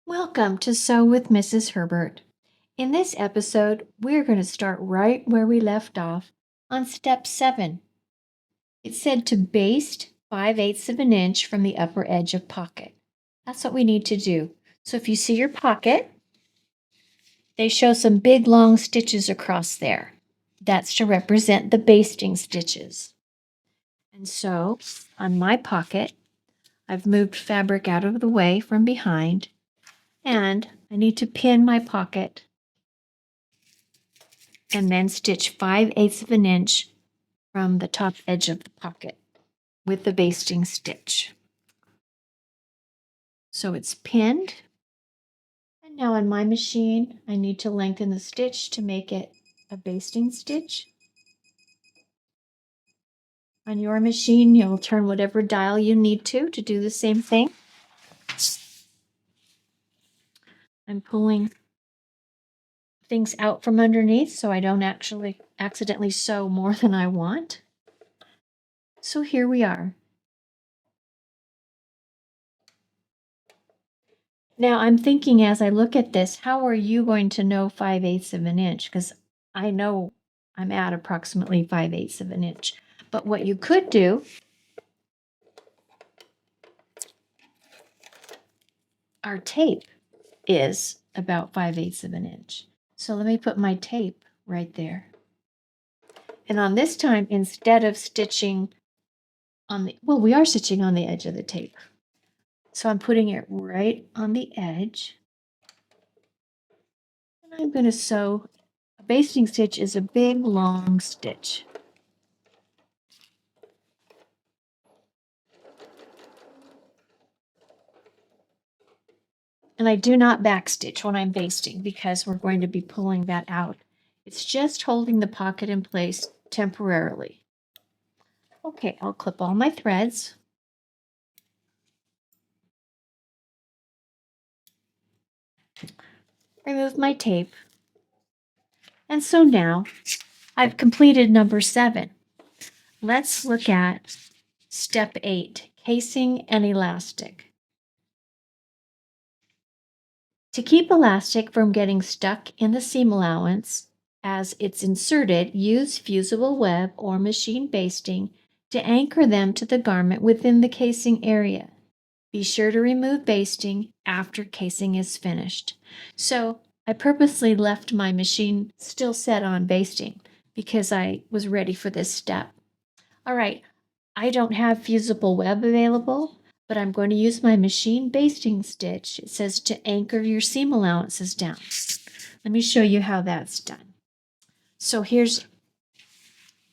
Welcome to Sew with Mrs. Herbert. In this episode, we're going to start right where we left off on step 7. It said to baste 5/8 of an inch from the upper edge of pocket. That's what we need to do. So if you see your pocket, they show some big long stitches across there. That's to represent the basting stitches. And so on my pocket, I've moved fabric out of the way from behind, and I need to pin my pocket and then stitch 5/8 of an inch from the top edge of the pocket with the basting stitch. So it's pinned. And now on my machine, I need to lengthen the stitch to make it a basting stitch. On your machine, you'll turn whatever dial you need to do the same thing. I'm pulling things out from underneath so I don't actually accidentally sew more than I want. So here we are. Now I'm thinking as I look at this, how are you going to know 5/8 of an inch? Because I know I'm at approximately 5/8 of an inch. But what you could do, our tape is about 5/8 of an inch. So let me put my tape right there. And on this time, instead of stitching on the, well, we are stitching on the edge of the tape. So I'm putting it right on the edge. And I'm going to sew. A basting stitch is a big, long stitch. And I do not backstitch when I'm basting because we're going to be pulling that out. It's just holding the pocket in place temporarily. Okay, I'll clip all my threads. Remove my tape. And so now I've completed number 7. Let's look at step 8, casing and elastic. To keep elastic from getting stuck in the seam allowance as it's inserted, use fusible web or machine basting to anchor them to the garment within the casing area. Be sure to remove basting after casing is finished. So I purposely left my machine still set on basting because I was ready for this step. All right, I don't have fusible web available, but I'm going to use my machine basting stitch. It says to anchor your seam allowances down. Let me show you how that's done. So here's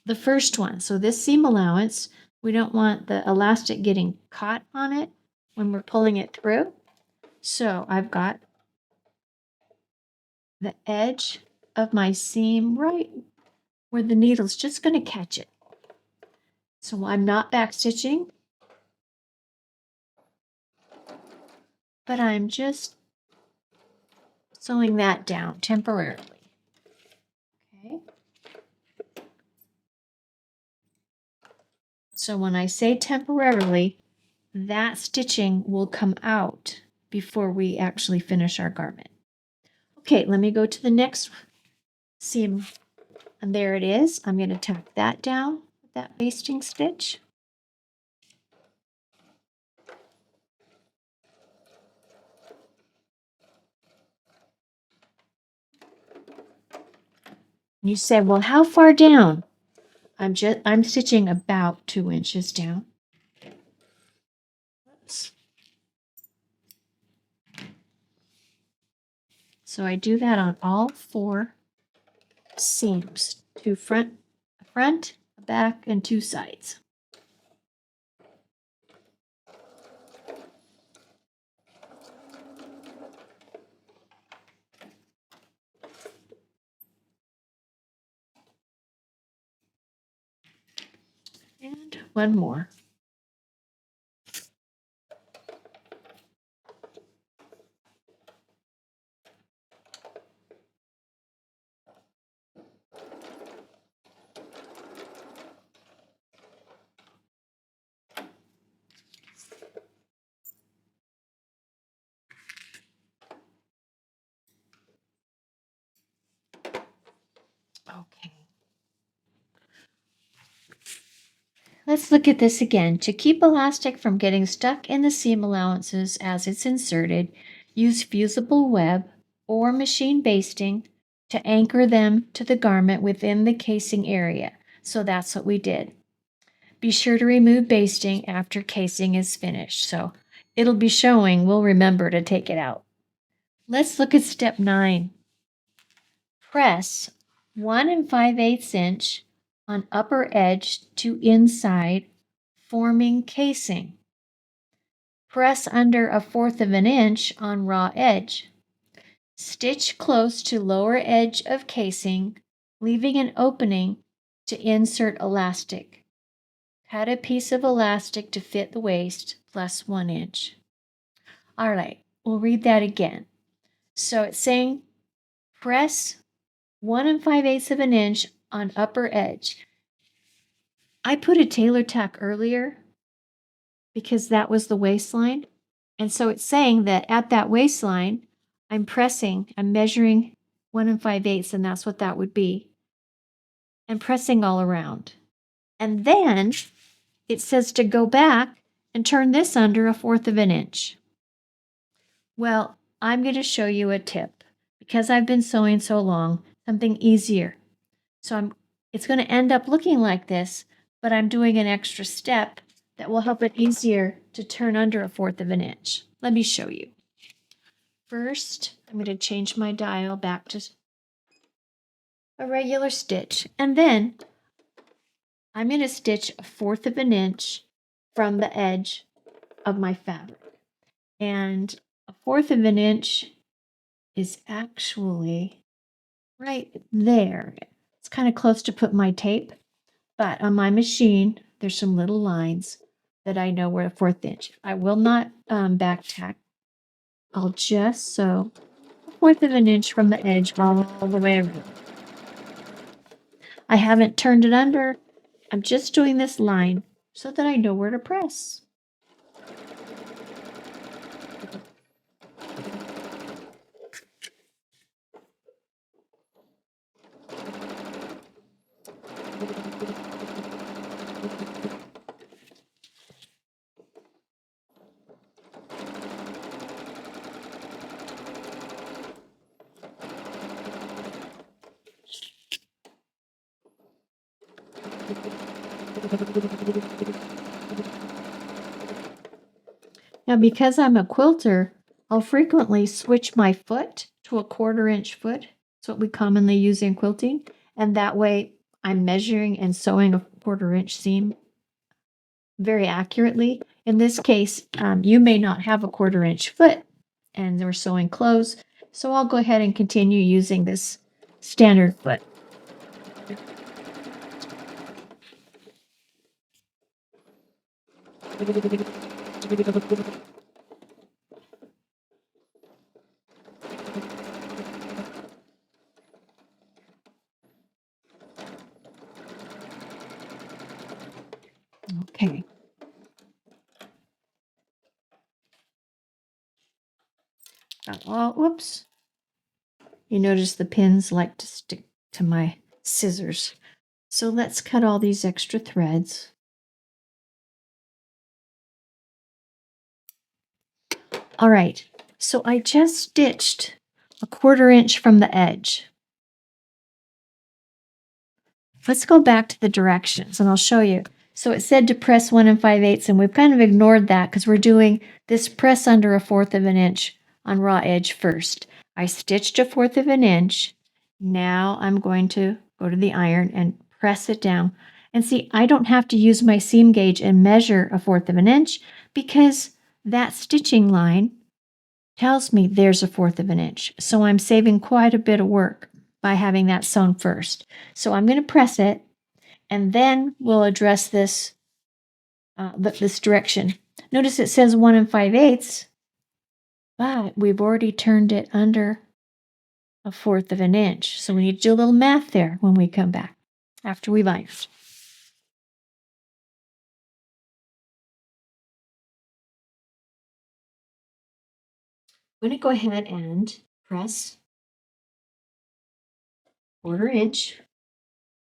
the first one. So this seam allowance, we don't want the elastic getting caught on it when we're pulling it through. So I've got the edge of my seam right where the needle's just going to catch it. So I'm not backstitching, but I'm just sewing that down temporarily. Okay. So when I say temporarily, that stitching will come out before we actually finish our garment. Okay, let me go to the next seam. And there it is. I'm going to tack that down with that basting stitch. You said, well, how far down? I'm stitching about 2 inches down. Oops. So I do that on all 4 seams, 2 front, a back, and 2 sides. And one more. Okay. Let's look at this again. To keep elastic from getting stuck in the seam allowances as it's inserted, use fusible web or machine basting to anchor them to the garment within the casing area. So that's what we did. Be sure to remove basting after casing is finished. So it'll be showing, we'll remember to take it out. Let's look at step 9. Press 1 5/8 inch on upper edge to inside, forming casing. Press under 1/4 inch on raw edge. Stitch close to lower edge of casing, leaving an opening to insert elastic. Cut a piece of elastic to fit the waist plus 1 inch. All right, we'll read that again. So it's saying press 1 5/8 inch on upper edge. I put a tailor tack earlier because that was the waistline. And so it's saying that at that waistline, I'm measuring 1 5/8, and that's what that would be. And pressing all around. And then it says to go back and turn this under 1/4 inch. Well, I'm going to show you a tip because I've been sewing so long, something easier. So it's going to end up looking like this, but I'm doing an extra step that will help it easier to turn under 1/4 inch. Let me show you. First, I'm going to change my dial back to a regular stitch, and then I'm going to stitch 1/4 inch from the edge of my fabric. And 1/4 inch is actually right there. It's kind of close to put my tape, but on my machine, there's some little lines that I know were 1/4 inch. I will not back tack. I'll just sew 1/4 inch from the edge all the way around. I haven't turned it under. I'm just doing this line so that I know where to press. Now, because I'm a quilter, I'll frequently switch my foot to a 1/4 inch foot. That's what we commonly use in quilting. And that way I'm measuring and sewing a 1/4 inch seam very accurately. In this case, you may not have a 1/4 inch foot and we're sewing clothes. So I'll go ahead and continue using this standard foot. Okay. Oh, whoops. You notice the pins like to stick to my scissors. So let's cut all these extra threads. All right, so I just stitched a 1/4 inch from the edge. Let's go back to the directions and I'll show you. So it said to press 1 5/8, and we've kind of ignored that because we're doing this press under 1/4 inch on raw edge first. I stitched a 1/4 inch. Now I'm going to go to the iron and press it down. And see, I don't have to use my seam gauge and measure a 1/4 inch because that stitching line tells me there's a 1/4 inch. So I'm saving quite a bit of work by having that sewn first. So I'm going to press it, and then we'll address this this direction. Notice it says 1 5/8, but we've already turned it under a 1/4 inch. So we need to do a little math there when we come back after we've ironed. I'm going to go ahead and press 1/4 inch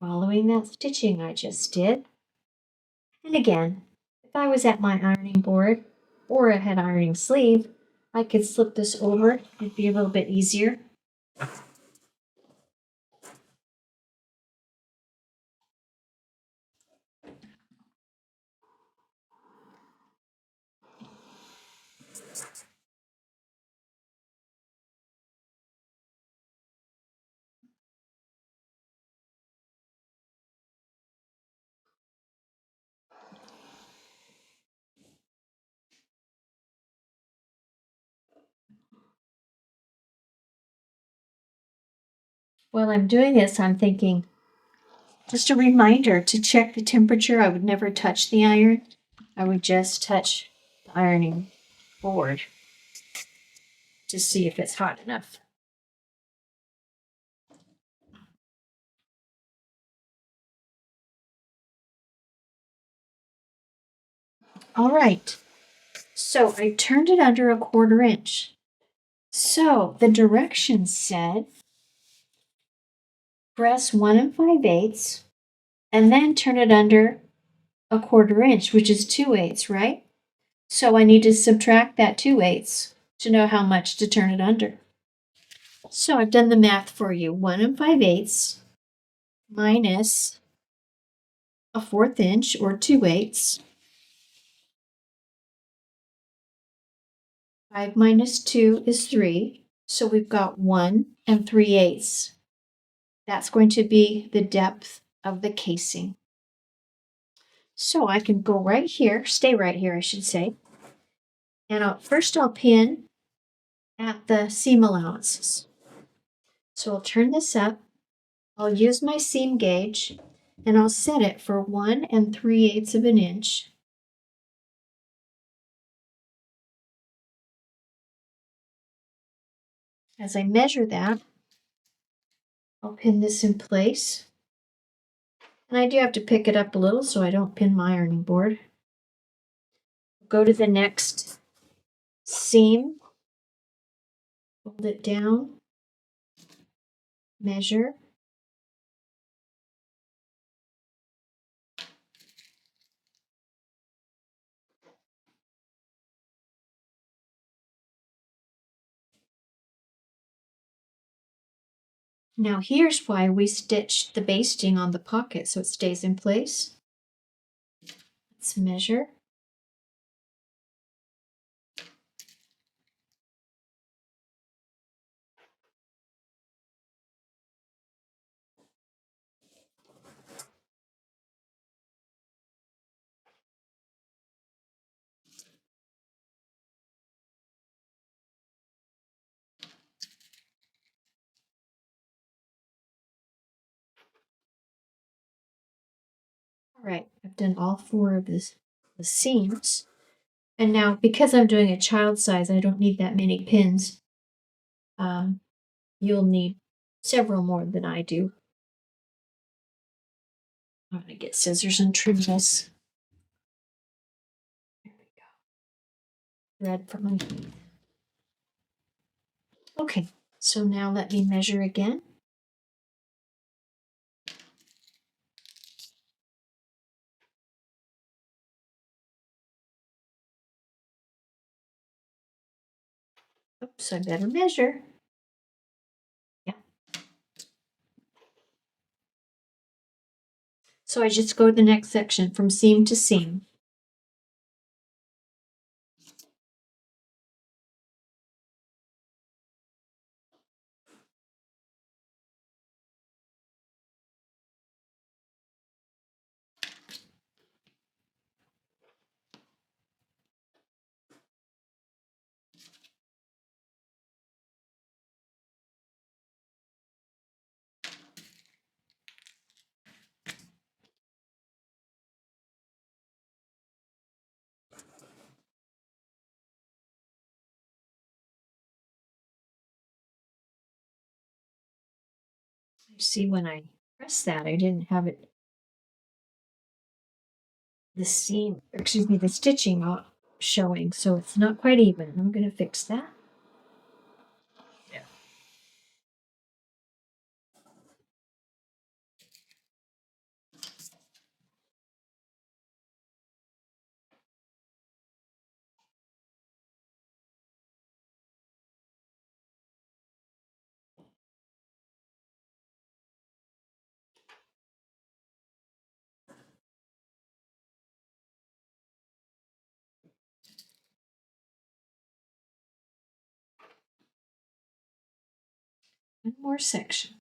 following that stitching I just did. And again, if I was at my ironing board or a head ironing sleeve, I could slip this over. It'd be a little bit easier. While I'm doing this, I'm thinking, just a reminder to check the temperature. I would never touch the iron. I would just touch the ironing board to see if it's hot enough. All right, so I turned it under 1/4 inch. So the directions said press 1 5/8 and then turn it under 1/4 inch, which is 2/8, right? So I need to subtract that 2/8 to know how much to turn it under. So I've done the math for you. 1 5/8 minus 1/4 inch or 2/8. 5 minus 2 is 3. So we've got 1 3/8. That's going to be the depth of the casing. So I can go right here, stay right here, I should say. And first I'll pin at the seam allowances. So I'll turn this up. I'll use my seam gauge and I'll set it for 1 3/8 of an inch. As I measure that, I'll pin this in place. And I do have to pick it up a little so I don't pin my ironing board. Go to the next seam, fold it down, measure. Now here's why we stitched the basting on the pocket so it stays in place. Let's measure. All right, I've done all 4 of the seams. And now, because I'm doing a child size, I don't need that many pins. You'll need several more than I do. I'm going to get scissors and trim this. There we go. Thread from underneath. Okay, so now let me measure again. Oops, I better measure. Yeah. So I just go to the next section from seam to seam. See, when I pressed that, I didn't have it, the seam, excuse me, the stitching showing, so it's not quite even. I'm going to fix that. Yeah. One more section.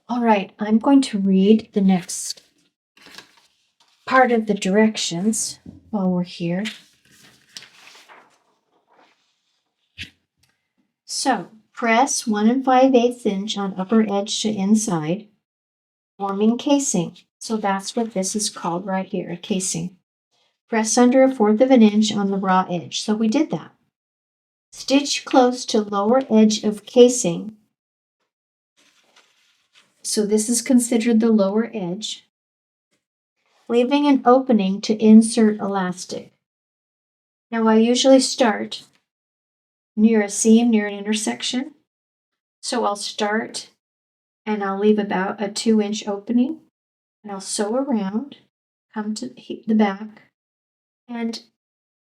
All right, I'm going to read the next part of the directions while we're here. So, press 1 5/8 inch on upper edge to inside, forming casing. So that's what this is called right here, a casing. Press under 1/4 of an inch on the raw edge. So we did that. Stitch close to lower edge of casing. So this is considered the lower edge, leaving an opening to insert elastic. Now I usually start near a seam, near an intersection. So I'll start and I'll leave about a 2-inch opening and I'll sew around, come to the back. And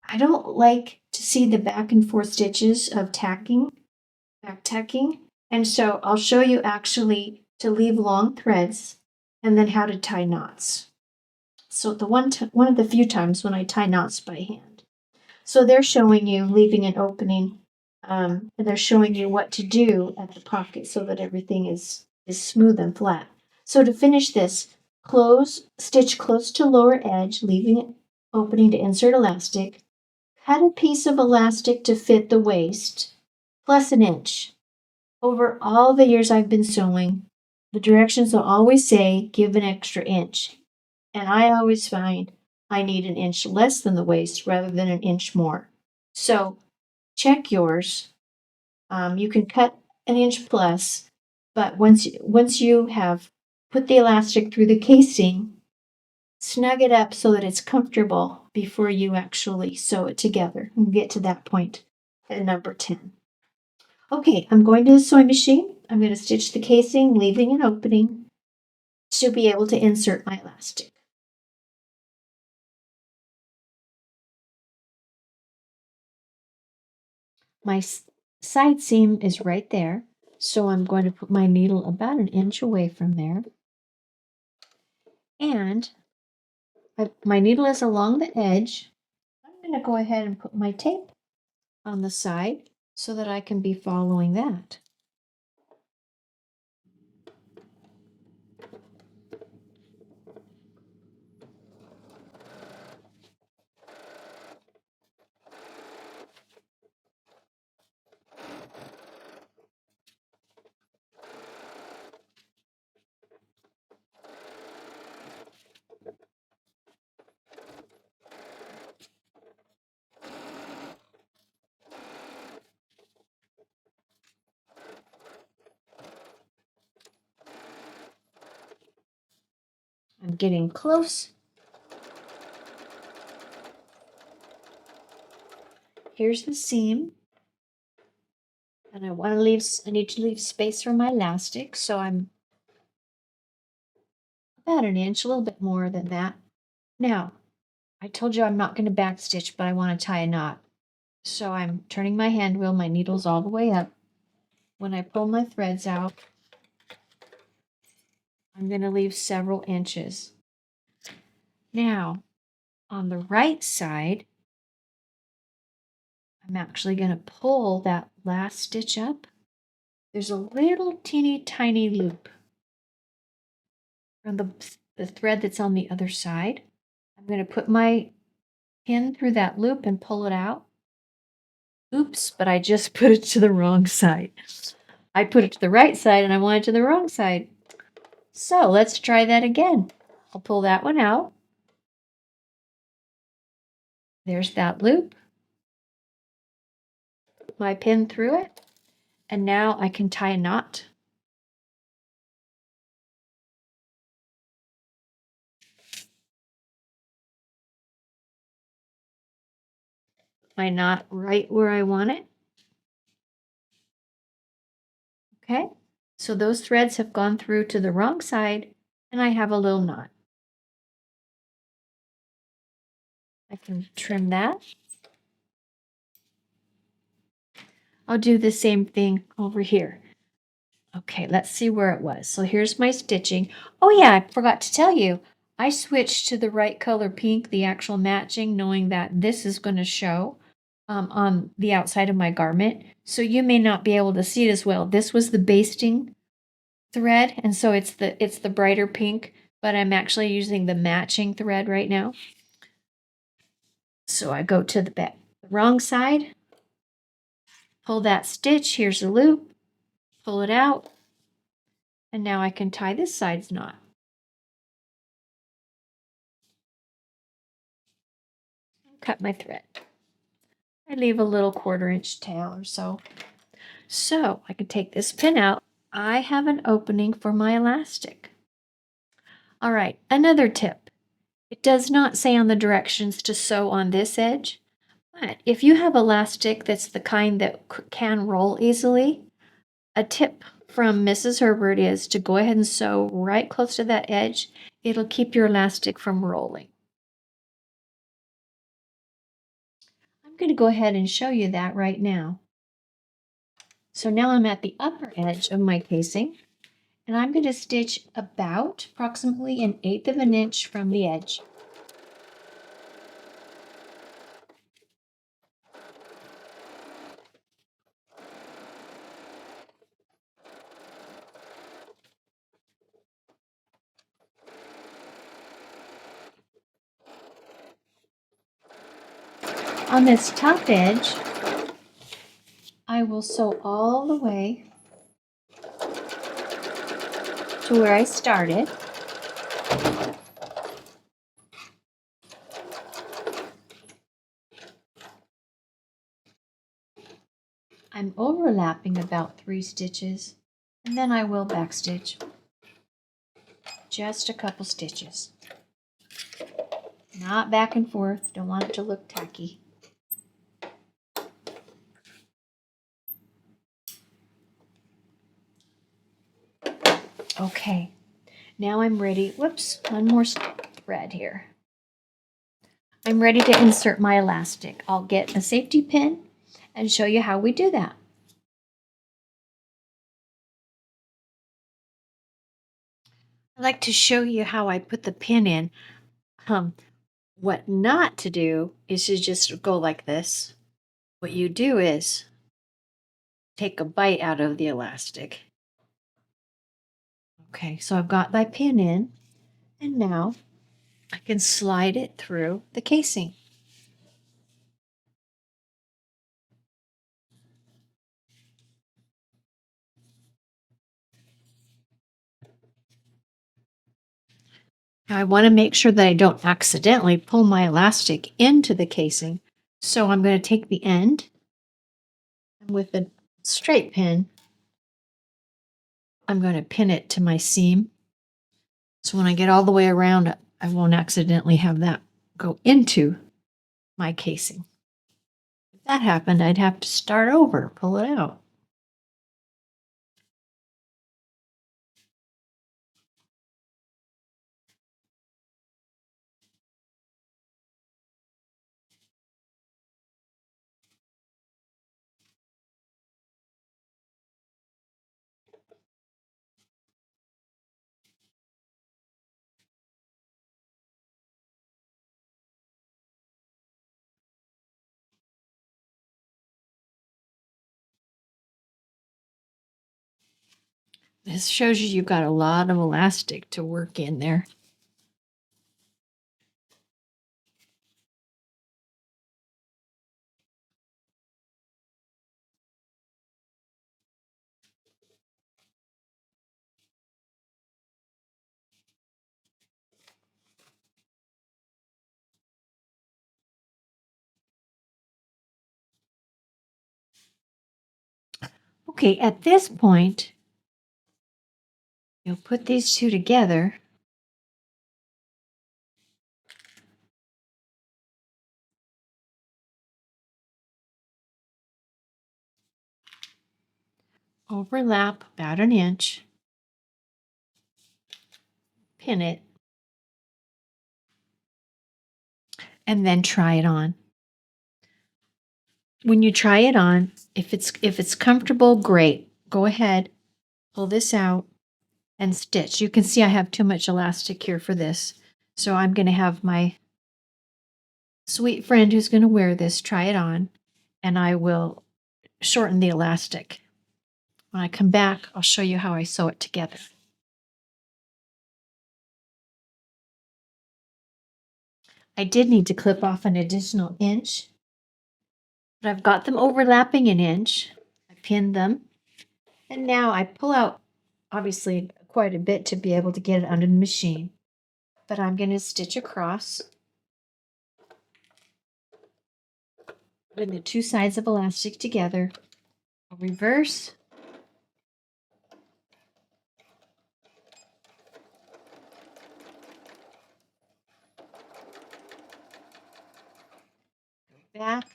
I don't like to see the back and forth stitches of tacking, back tacking. And so I'll show you actually to leave long threads and then how to tie knots. So one of the few times when I tie knots by hand. So they're showing you leaving an opening, and they're showing you what to do at the pocket so that everything is smooth and flat. So to finish this, stitch close to lower edge, leaving an opening to insert elastic. Cut a piece of elastic to fit the waist, plus an inch. Over all the years I've been sewing, the directions will always say give an extra inch. And I always find I need an inch less than the waist rather than an inch more. So check yours. You can cut an inch plus, but once you have put the elastic through the casing, snug it up so that it's comfortable before you actually sew it together. We'll get to that point at number 10. Okay, I'm going to the sewing machine. I'm going to stitch the casing, leaving an opening to be able to insert my elastic. My side seam is right there, so I'm going to put my needle about an inch away from there. And my needle is along the edge. I'm going to go ahead and put my tape on the side so that I can be following that. I'm getting close. Here's the seam. And I need to leave space for my elastic, so I'm about an inch, a little bit more than that. Now, I told you I'm not going to backstitch, but I want to tie a knot. So I'm turning my hand wheel, my needle's all the way up. When I pull my threads out, I'm going to leave several inches. Now, on the right side, I'm actually going to pull that last stitch up. There's a little teeny tiny loop from the thread that's on the other side. I'm going to put my pin through that loop and pull it out. Oops, but I just put it to the wrong side. I put it to the right side and I want it to the wrong side. So let's try that again. I'll pull that one out. There's that loop. Put my pin through it. And now I can tie a knot. My knot right where I want it. Okay, so those threads have gone through to the wrong side and I have a little knot. I can trim that. I'll do the same thing over here. Okay, let's see where it was. So here's my stitching. Oh yeah, I forgot to tell you. I switched to the right color pink, the actual matching, knowing that this is going to show on the outside of my garment. So you may not be able to see it as well. This was the basting thread, and so it's the brighter pink, but I'm actually using the matching thread right now. So I go to the wrong side, pull that stitch, here's the loop, pull it out, and now I can tie this side's knot. Cut my thread. I leave a little 1/4 inch tail or so. So I can take this pin out. I have an opening for my elastic. All right, another tip. It does not say on the directions to sew on this edge, but if you have elastic that's the kind that can roll easily, a tip from Mrs. Herbert is to go ahead and sew right close to that edge. It'll keep your elastic from rolling. I'm going to go ahead and show you that right now. So now I'm at the upper edge of my casing, and I'm going to stitch about approximately 1/8 of an inch from the edge. On this top edge, I will sew all the way to where I started. I'm overlapping about 3 stitches, and then I will backstitch. Just a couple stitches. Not back and forth, don't want it to look tacky. Okay, now I'm ready. Whoops, one more thread here. I'm ready to insert my elastic. I'll get a safety pin and show you how we do that. I'd like to show you how I put the pin in. What not to do is to just go like this. What you do is take a bite out of the elastic. Okay, so I've got my pin in, and now I can slide it through the casing. Now I want to make sure that I don't accidentally pull my elastic into the casing. So I'm going to take the end, and with a straight pin, I'm going to pin it to my seam. So when I get all the way around, I won't accidentally have that go into my casing. If that happened, I'd have to start over, pull it out. This shows you you've got a lot of elastic to work in there. Okay, at this point, you'll put these two together. Overlap about 1 inch. Pin it. and then try it on. When you try it on, if it's comfortable, great. Go ahead, pull this out and stitch. You can see I have too much elastic here for this. So I'm going to have my sweet friend who's going to wear this try it on, and I will shorten the elastic. When I come back, I'll show you how I sew it together. I did need to clip off an additional inch, but I've got them overlapping an inch. I pinned them, and now I pull out, obviously, quite a bit to be able to get it under the machine, but I'm going to stitch across with the two sides of elastic together. I'll reverse, back,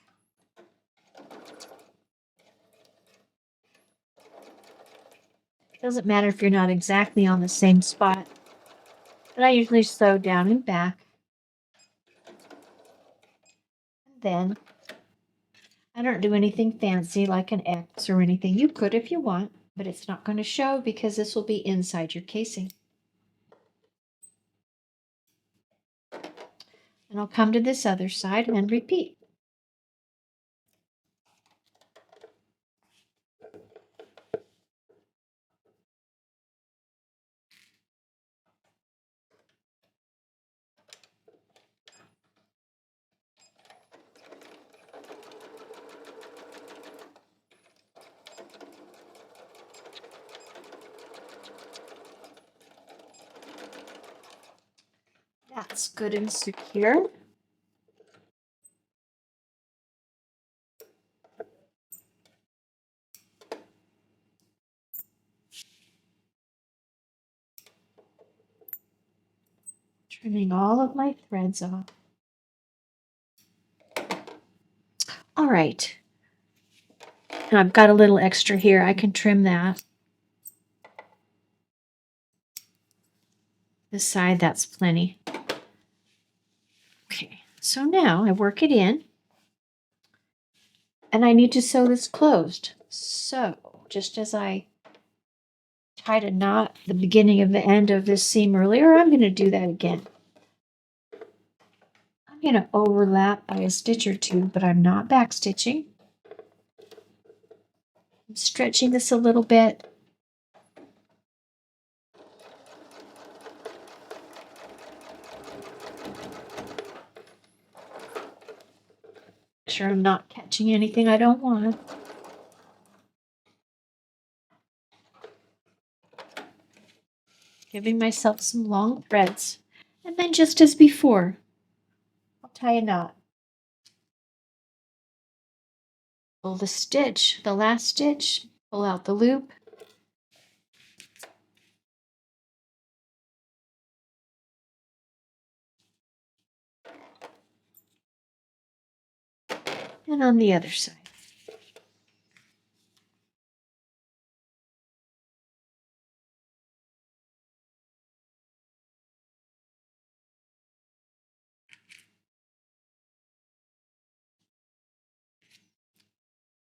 doesn't matter if you're not exactly on the same spot, but I usually sew down and back. And then I don't do anything fancy like an X or anything. You could if you want, but it's not going to show because this will be inside your casing. And I'll come to this other side and repeat. That's good and secure. Trimming all of my threads off. All right. And I've got a little extra here. I can trim that. This side, that's plenty. Okay, so now I work it in. And I need to sew this closed. So, just as I tied a knot at the beginning of the end of this seam earlier, I'm going to do that again. I'm going to overlap by a stitch or two, but I'm not back stitching. I'm stretching this a little bit. Make sure I'm not catching anything I don't want. Giving myself some long threads. And then just as before, I'll tie a knot. Pull the stitch, the last stitch, pull out the loop. And on the other side.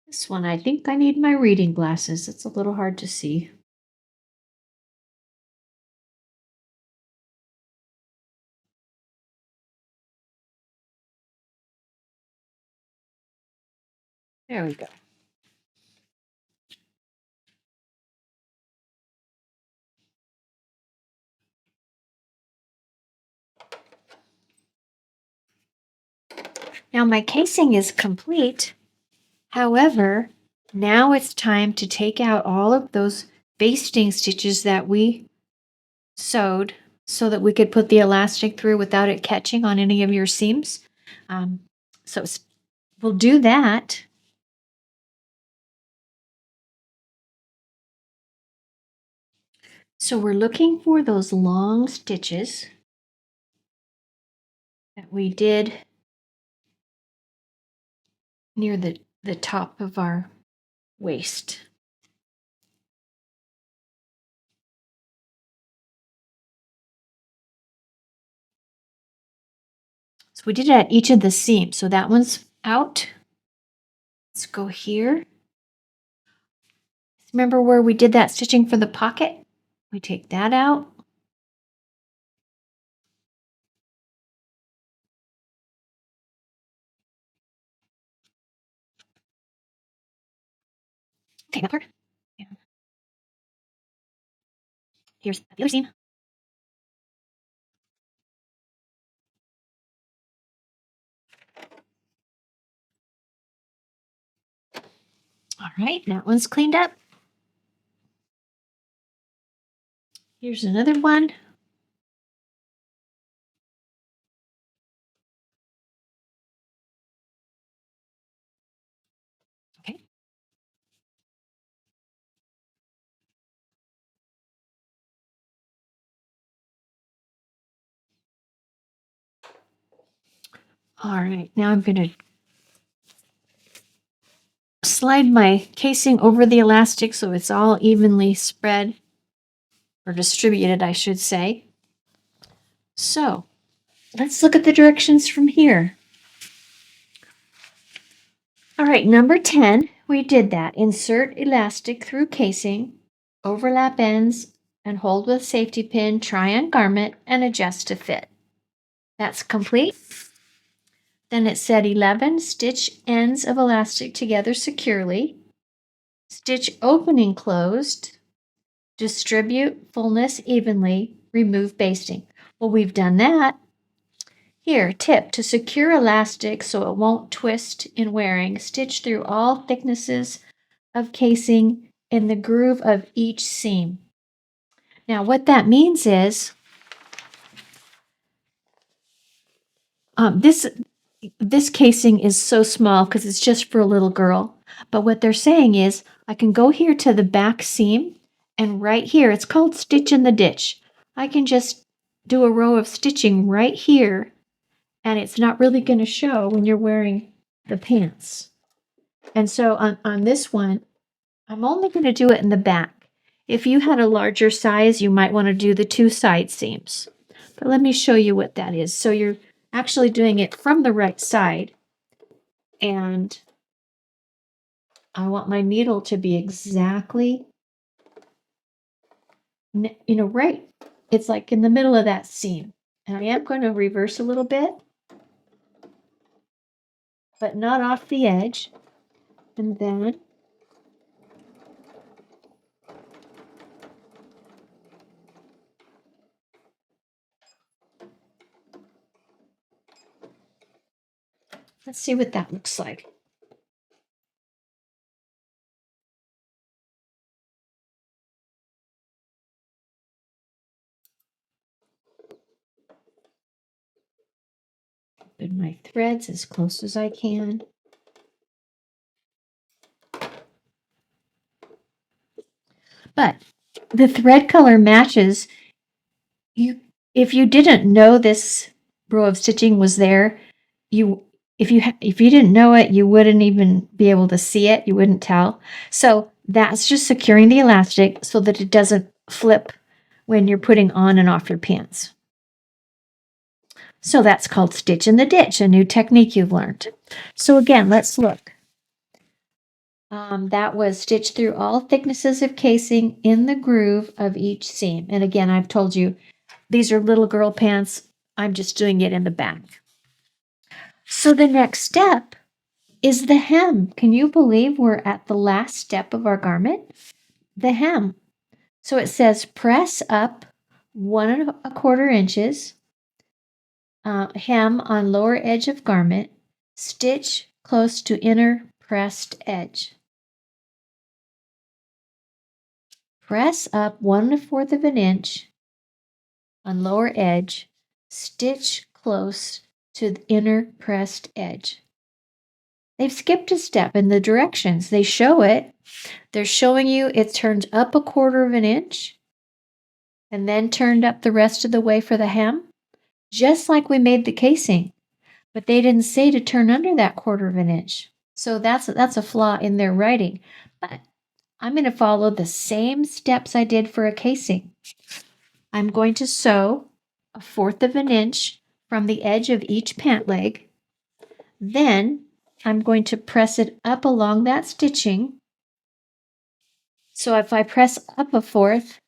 This one, I think I need my reading glasses. It's a little hard to see. There we go. Now my casing is complete. However, now it's time to take out all of those basting stitches that we sewed so that we could put the elastic through without it catching on any of your seams. So we'll do that. So we're looking for those long stitches that we did near the top of our waist. So we did it at each of the seams. So that one's out. Let's go here. Remember where we did that stitching for the pocket? We take that out. Okay, that part. Yeah. Here's the other seam. All right, that one's cleaned up. Here's another one. Okay. All right, now I'm going to slide my casing over the elastic so it's all evenly spread, or distributed, I should say. So let's look at the directions from here. All right, number 10, we did that. Insert elastic through casing, overlap ends, and hold with safety pin, try on garment, and adjust to fit. That's complete. Then it said 11, stitch ends of elastic together securely. Stitch opening closed. Distribute fullness evenly. Remove basting. Well, we've done that. Here, tip, to secure elastic so it won't twist in wearing, stitch through all thicknesses of casing in the groove of each seam. Now, what that means is this casing is so small because it's just for a little girl. But what they're saying is I can go here to the back seam, and right here, it's called stitch in the ditch. I can just do a row of stitching right here, and it's not really going to show when you're wearing the pants. And so on this one, I'm only going to do it in the back. If you had a larger size, you might want to do the 2 side seams. But let me show you what that is. So you're actually doing it from the right side. And I want my needle to be exactly, right. It's like in the middle of that seam. And I am going to reverse a little bit, but not off the edge. And then let's see what that looks like. Open my threads as close as I can. But the thread color matches. If you didn't know this row of stitching was there, if you didn't know it, you wouldn't even be able to see it. You wouldn't tell. So that's just securing the elastic so that it doesn't flip when you're putting on and off your pants. So that's called stitch in the ditch, a new technique you've learned. So again, let's look. That was stitch through all thicknesses of casing in the groove of each seam. And again, I've told you, these are little girl pants. I'm just doing it in the back. So the next step is the hem. Can you believe we're at the last step of our garment? The hem. So it says press up 1¼ inches, hem on lower edge of garment, stitch close to inner pressed edge. Press up 1¼ inch on lower edge, stitch close to the inner pressed edge. They've skipped a step in the directions. They show it. They're showing you it turned up 1/4 inch and then turned up the rest of the way for the hem, just like we made the casing. But they didn't say to turn under that 1/4 inch. So that's a flaw in their writing. But I'm going to follow the same steps I did for a casing. I'm going to sew 1/4 inch from the edge of each pant leg. Then I'm going to press it up along that stitching. So if I press up a fourth,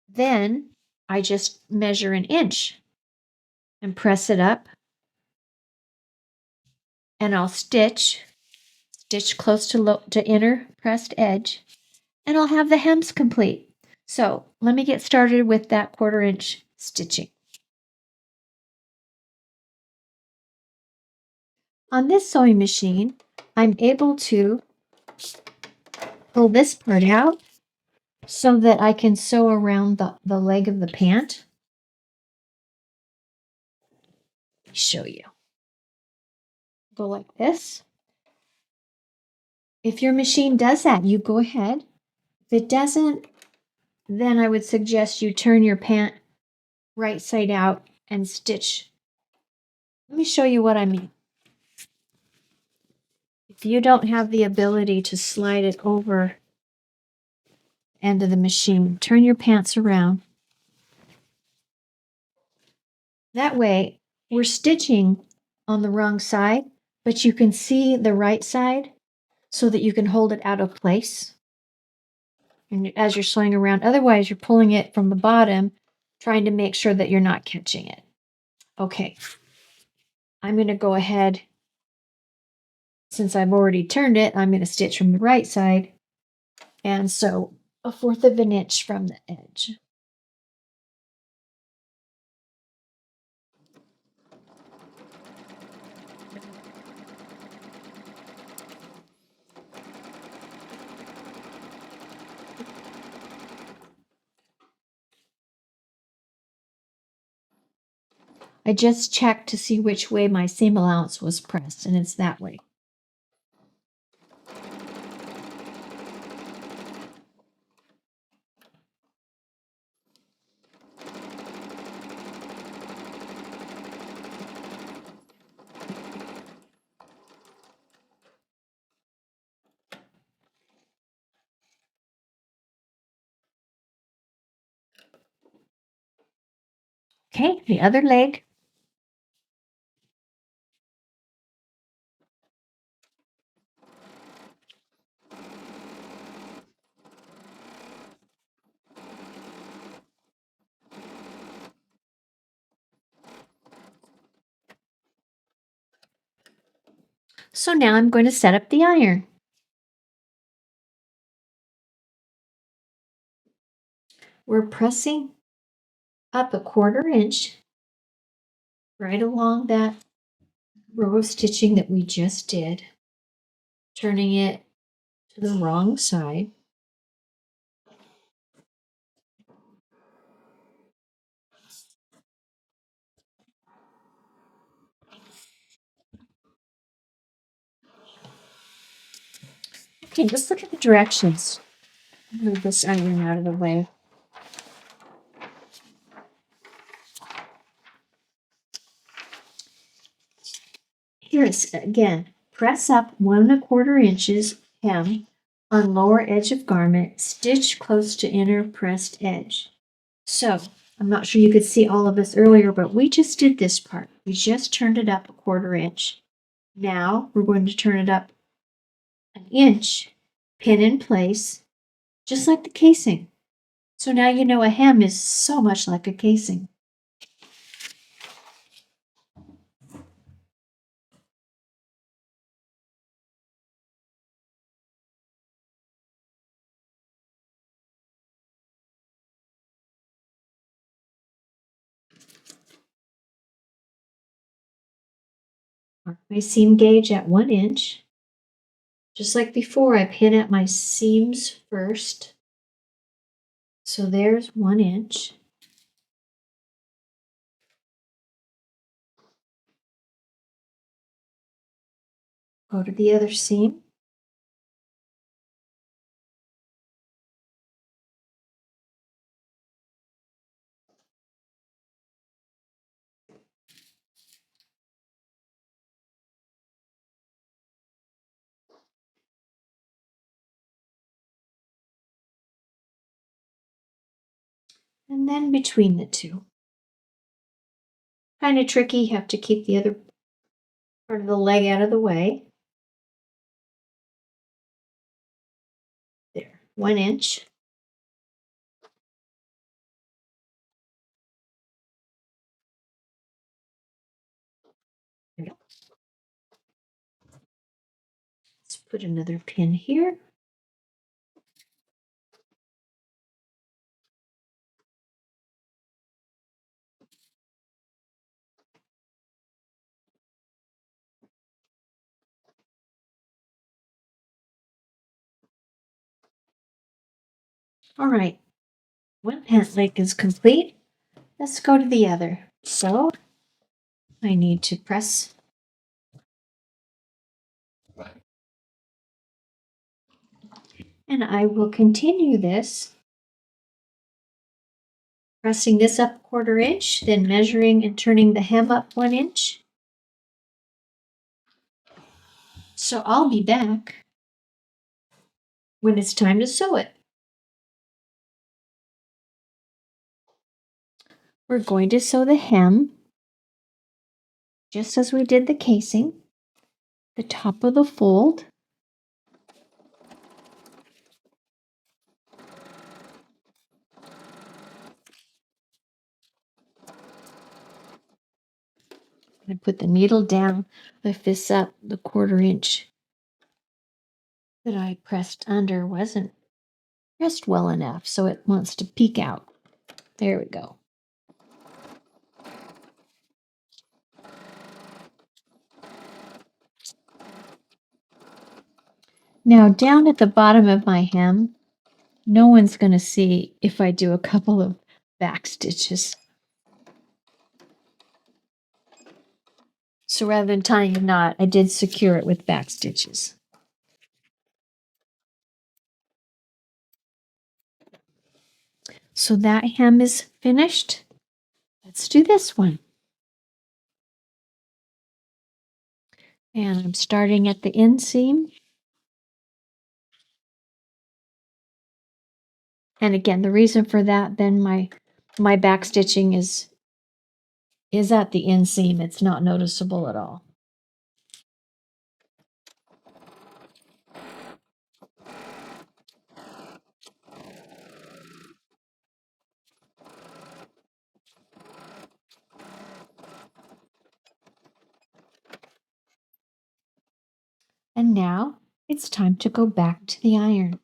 then I just measure an inch and press it up, and I'll stitch close to inner pressed edge, and I'll have the hems complete. So let me get started with that 1/4 inch stitching. On this sewing machine, I'm able to pull this part out so that I can sew around the leg of the pant. Let me show you. Go like this. If your machine does that, you go ahead. If it doesn't, then I would suggest you turn your pant right side out and stitch. Let me show you what I mean. If you don't have the ability to slide it over the end of the machine, turn your pants around. That way, we're stitching on the wrong side, but you can see the right side so that you can hold it out of place. And as you're sewing around, otherwise you're pulling it from the bottom, trying to make sure that you're not catching it. Okay, I'm going to go ahead. Since I've already turned it, I'm going to stitch from the right side and sew 1/4 of an inch from the edge. I just checked to see which way my seam allowance was pressed, and it's that way. Okay, the other leg. So now I'm going to set up the iron. We're pressing up 1/4 inch right along that row of stitching that we just did, turning it to the wrong side. Okay, let's look at the directions. Move this iron out of the way. Here's again, press up 1 1/4 inches hem on lower edge of garment, stitch close to inner pressed edge. So I'm not sure you could see all of this earlier, but we just did this part. We just turned it up 1/4 inch. Now we're going to turn it up an inch, pin in place, just like the casing. So now you know a hem is so much like a casing. Mark my seam gauge at 1 inch. Just like before, I pin at my seams first. So there's 1 inch. Go to the other seam. And then between the two. Kind of tricky. You have to keep the other part of the leg out of the way. There, 1 inch. There we go. Let's put another pin here. All right, one pant leg is complete. Let's go to the other. So I need to press. And I will continue this, pressing this up 1/4 inch, then measuring and turning the hem up 1 inch. So I'll be back when it's time to sew it. We're going to sew the hem, just as we did the casing, the top of the fold. I'm going to put the needle down, lift this up. The 1/4 inch that I pressed under wasn't pressed well enough, so it wants to peek out. There we go. Now down at the bottom of my hem, no one's going to see if I do a couple of back stitches. So rather than tying a knot, I did secure it with back stitches. So that hem is finished. Let's do this one. And I'm starting at the inseam. And again, the reason for that, then my back stitching is at the inseam. It's not noticeable at all. And now it's time to go back to the iron.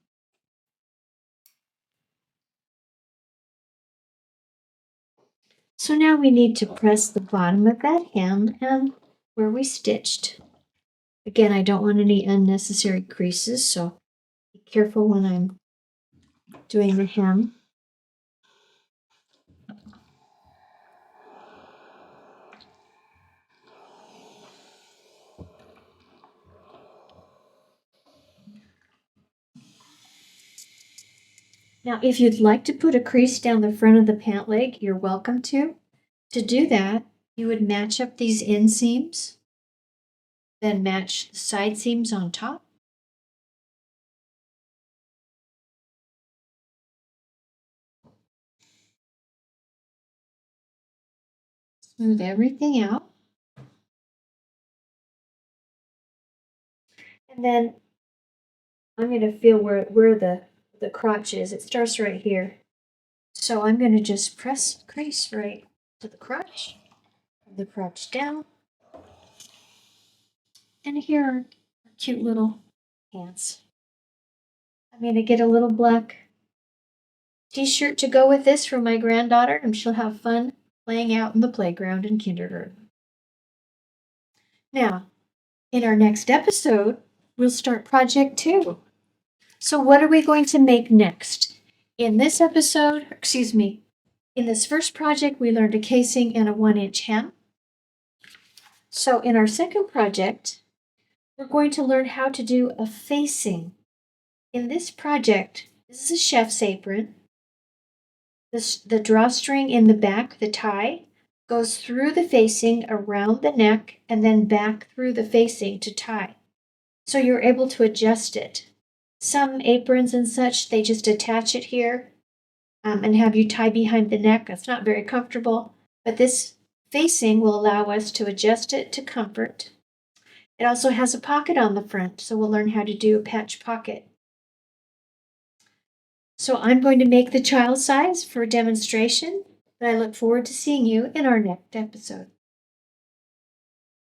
So now we need to press the bottom of that hem and where we stitched. Again, I don't want any unnecessary creases, so be careful when I'm doing the hem. Now, if you'd like to put a crease down the front of the pant leg, you're welcome to. To do that, you would match up these inseams, then match the side seams on top. Smooth everything out. And then I'm going to feel where the crotch is. It starts right here. So I'm going to just press crease right to the crotch down. And here are cute little pants. I'm going to get a little black t-shirt to go with this for my granddaughter, and she'll have fun playing out in the playground in kindergarten. Now, in our next episode, we'll start project 2. So what are we going to make next? In this first project, we learned a casing and a 1-inch hem. So in our second project, we're going to learn how to do a facing. In this project, this is a chef's apron. The drawstring in the back, the tie, goes through the facing around the neck and then back through the facing to tie. So you're able to adjust it. Some aprons and such, they just attach it here and have you tie behind the neck. That's not very comfortable, but this facing will allow us to adjust it to comfort. It also has a pocket on the front, so we'll learn how to do a patch pocket. So I'm going to make the child size for a demonstration, but I look forward to seeing you in our next episode.